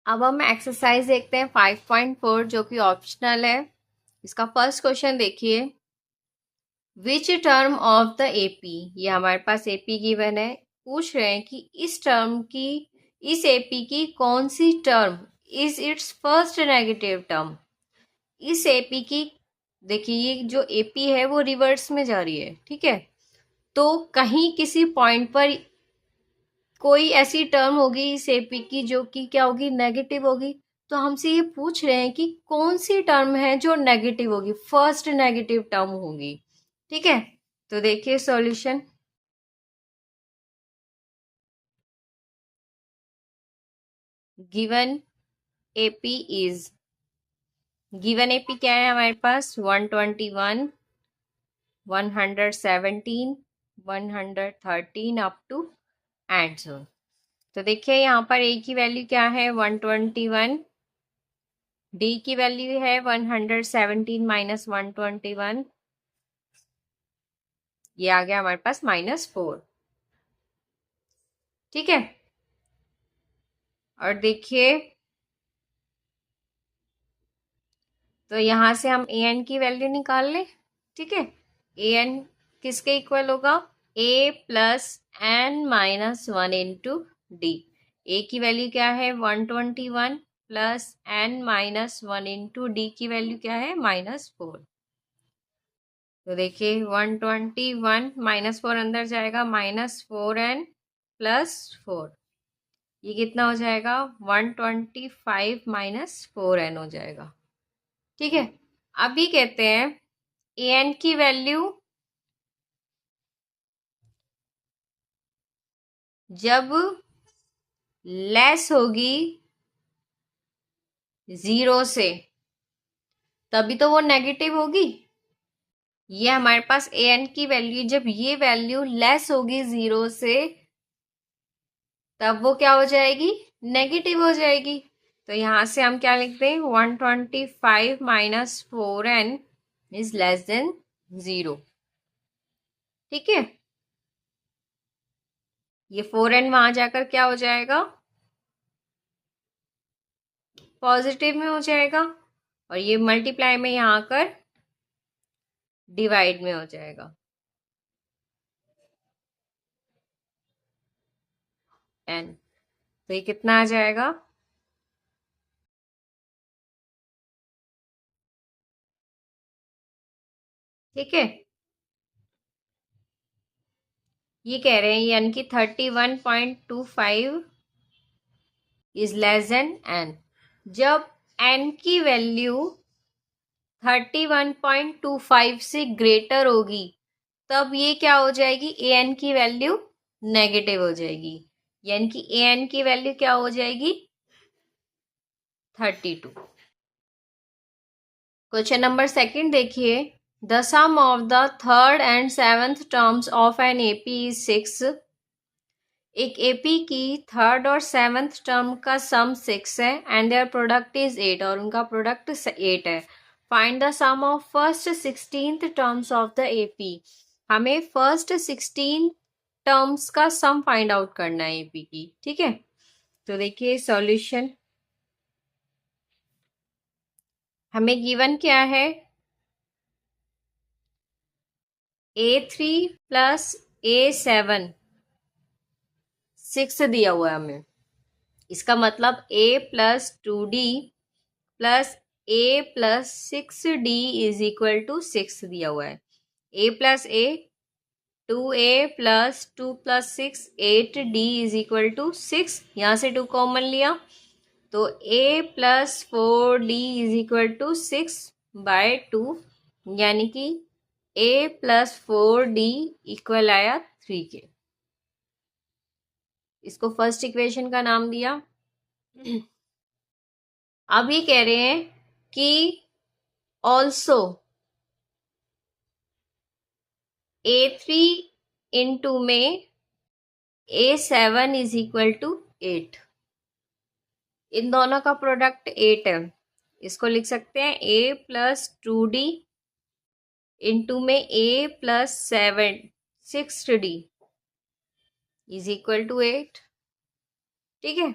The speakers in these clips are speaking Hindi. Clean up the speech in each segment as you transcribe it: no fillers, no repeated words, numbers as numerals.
अब हम एक्सरसाइज देखते हैं 5.4 जो कि ऑप्शनल है। इसका फर्स्ट क्वेश्चन देखिए, which term of the AP, ये हमारे पास एपी गिवन है, पूछ रहे हैं कि इस एपी की कौन सी term is it's first negative term. इस एपी की, देखिए ये जो एपी है वो रिवर्स में जा रही है, ठीक है। तो कहीं किसी पॉइंट पर कोई ऐसी टर्म होगी इस एपी की जो कि क्या होगी, नेगेटिव होगी। तो हमसे ये पूछ रहे हैं कि कौन सी टर्म है जो नेगेटिव होगी, फर्स्ट नेगेटिव टर्म होगी, ठीक है। तो देखिए solution, given AP is, given AP क्या है हमारे पास, 121, 117, 113 अप टू एंड सो। तो देखिए यहाँ पर ए की वैल्यू क्या है, 121, डी की वैल्यू है 117 माइनस 121, ये आ गया हमारे पास -4, ठीक है। और देखिए, तो यहां से हम ए एन की वैल्यू निकाल लें, ठीक है। ए एन किसके इक्वल होगा, A plus N minus 1 into D. A की वैल्यू क्या है 121 plus N minus 1 into D की वैल्यू क्या है -4। तो देखिए 121 -4 अंदर जाएगा, -4n +4, ये कितना हो जाएगा 125 -4n हो जाएगा, ठीक है। अभी कहते हैं ए एन की वैल्यू जब लेस होगी 0 से तभी तो वो नेगेटिव होगी। ये हमारे पास ए एन की वैल्यू, जब ये वैल्यू लेस होगी 0 से तब वो क्या हो जाएगी, नेगेटिव हो जाएगी। तो यहां से हम क्या लिखते हैं, 125 -4n इज लेस देन 0, ठीक है। ये 4n वहां जाकर क्या हो जाएगा, पॉजिटिव में हो जाएगा, और ये मल्टीप्लाई में यहाँ आकर डिवाइड में हो जाएगा, n। तो ये कितना आ जाएगा, ठीक है। ये कह रहे हैं यानी कि 31.25 इज लेस देन n। जब n की वैल्यू 31.25 से ग्रेटर होगी तब ये क्या हो जाएगी, ए एन की वैल्यू नेगेटिव हो जाएगी, यानी कि ए एन की वैल्यू क्या हो जाएगी 32। क्वेश्चन नंबर सेकंड देखिए, the sum of the third and seventh terms of an AP is 6। एक एपी की थर्ड और सेवंथ टर्म का सम 6 है एंड देयर प्रोडक्ट इज 8, और उनका प्रोडक्ट 8 है। Find the sum of first 16th terms of the AP. हमें फर्स्ट 16 टर्म्स का सम फाइंड आउट करना है एपी की, ठीक है। तो देखिए सॉल्यूशन, हमें गिवन क्या है, A3 प्लस A7 6 दिया हुआ है हमें। इसका मतलब A plus 2D plus A plus 6D is equal to 6 दिया हुआ है। A plus A 2A plus 2 plus 6 8D is equal to 6, यहाँ से 2 कॉमन लिया तो A plus 4D is equal to 6/2, यानी कि A प्लस 4D इक्वल आया 3 के। इसको फर्स्ट इक्वेशन का नाम दिया। अब ये कह रहे हैं कि ऑल्सो A3 इंटू में A7 इज इक्वल टू 8, इन दोनों का प्रोडक्ट 8 है। इसको लिख सकते हैं A प्लस 2D इंटू में A plus 6D is equal to 8, ठीक है।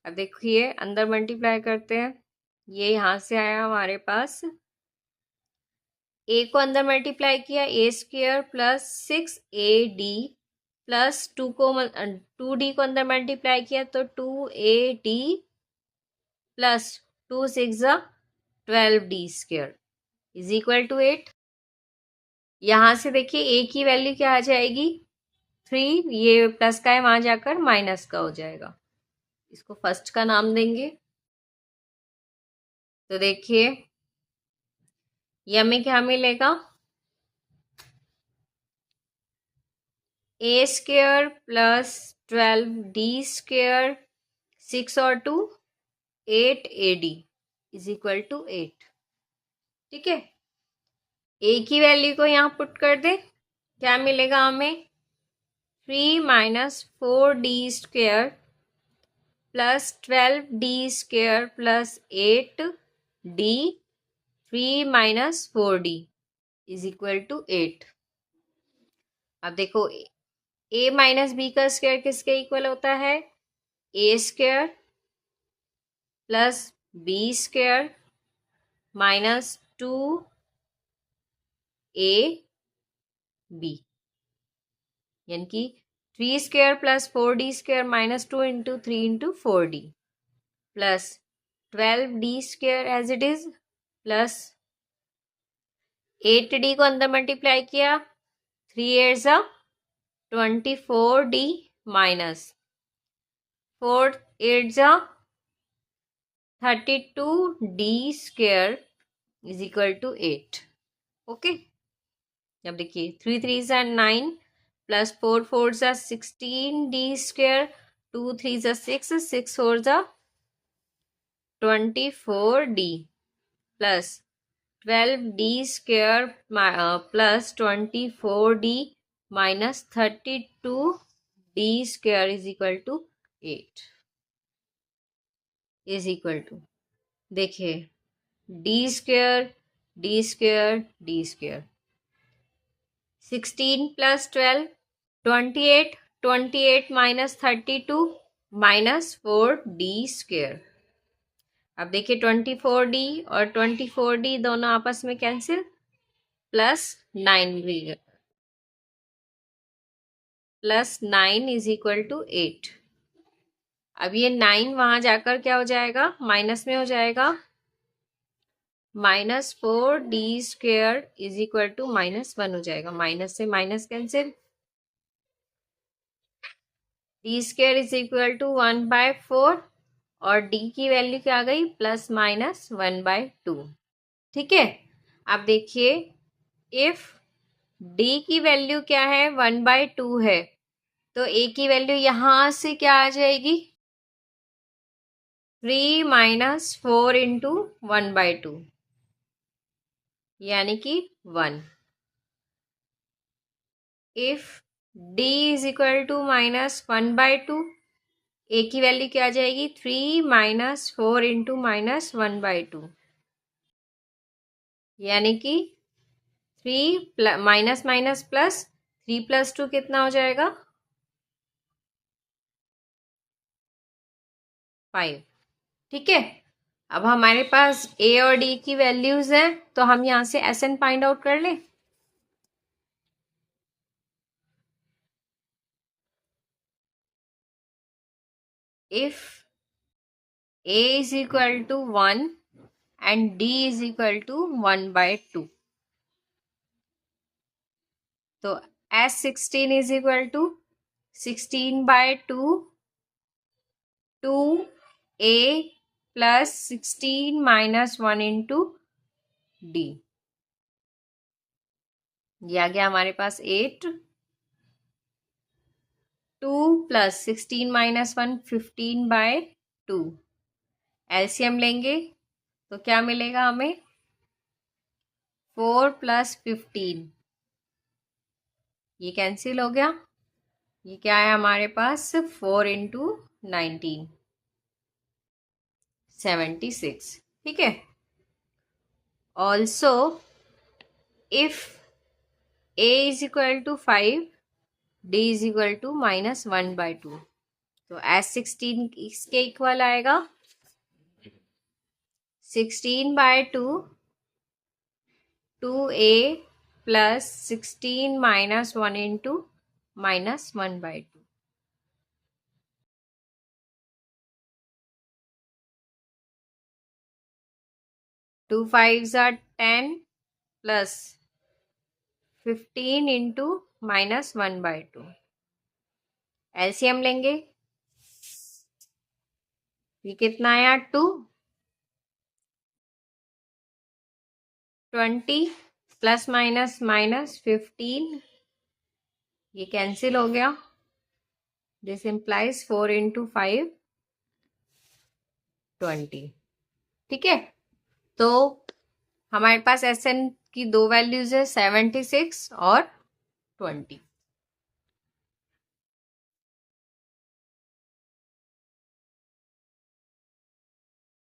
अब देखिए अंदर मल्टीप्लाई करते हैं, ये यहाँ से आया हमारे पास, ए को अंदर मल्टीप्लाई किया, ए square plus 6AD plus 2D को अंदर मल्टीप्लाई किया तो 2AD plus 2 6 12D square is equal to 8। यहाँ से देखिए ए की वैल्यू क्या आ जाएगी 3, ये प्लस का है वहां जाकर माइनस का हो जाएगा, इसको फर्स्ट का नाम देंगे। तो देखिए ये हमें क्या मिलेगा, ए स्क्वेयर प्लस 12D स्क्वेयर 6 और 2 8AD इज इक्वल टू 8। ठीक है, ए की वैल्यू को यहाँ पुट कर दे, क्या मिलेगा हमें 3 minus 4D square plus 12D square plus 8D 3 minus 4D is equal to 8। अब देखो ए माइनस बी का स्क्वायर किसके इक्वल होता है, A square plus B square minus 2AB, यानी कि 3 square plus 4D square minus 2 into 3 into 4D plus 12D square as it is plus 8D को अंदर मल्टीप्लाई किया 3 8 24D minus 4 8 32D square is equal to 8। Okay, अब देखिए 3 3 9 plus 4 4 16D square 2 3 6 6 4 24D plus 12D square plus 24D minus 32D square is equal to 8 is equal to, देखिए D square D square D square 16 plus 12 28 28 minus 32 minus 4D square. अब देखिए 24D और 24D दोनों आपस में cancel, plus 9 is equal to 8। अब ये 9 वहां जाकर क्या हो जाएगा, माइनस में हो जाएगा, minus 4D square is equal to -1 हो जाएगा, माइनस से minus cancel, D square is equal to 1/4 और D की वैल्यू क्या आ गई, प्लस माइनस 1/2। ठीक है, अब देखिए इफ D की वैल्यू क्या है 1/2 है, तो A की वैल्यू यहां से क्या आ जाएगी 3 माइनस 4 इंटू 1/2 यानी कि 1। If D is equal to -1/2, A की वैल्यू क्या आ जाएगी 3 माइनस 4 इंटू -1/2 यानी कि 3 माइनस माइनस प्लस 3 + 2 कितना हो जाएगा 5। ठीक है, अब हमारे पास ए और डी की वैल्यूज हैं, तो हम यहां से एस एन फाइंड आउट कर लें। If a is equal to 1 and d is equal to 1/2, तो S16 is equal to 16/2 2a plus 16 minus 1 into d, ये आ गया हमारे पास 8, 2 plus 16 minus 1 15/2, एलसीएम लेंगे तो क्या मिलेगा हमें 4 + 15, ये कैंसिल हो गया, ये क्या है हमारे पास 4 इंटू 19 76। ठीक है, also if a is equal to 5 d is equal to -1/2, तो S16 इसके इक्वल आएगा 16/2 2a plus 16 minus 1 into -1/2. 2 5s are 10 plus 15 into -1/2. LCM लेंगे. ये कितना आया 2. 20 प्लस माइनस 15. ये कैंसिल हो गया. This implies 4 into 5 20. ठीक है. तो हमारे पास एस एन की दो वैल्यूज है 76 और 20.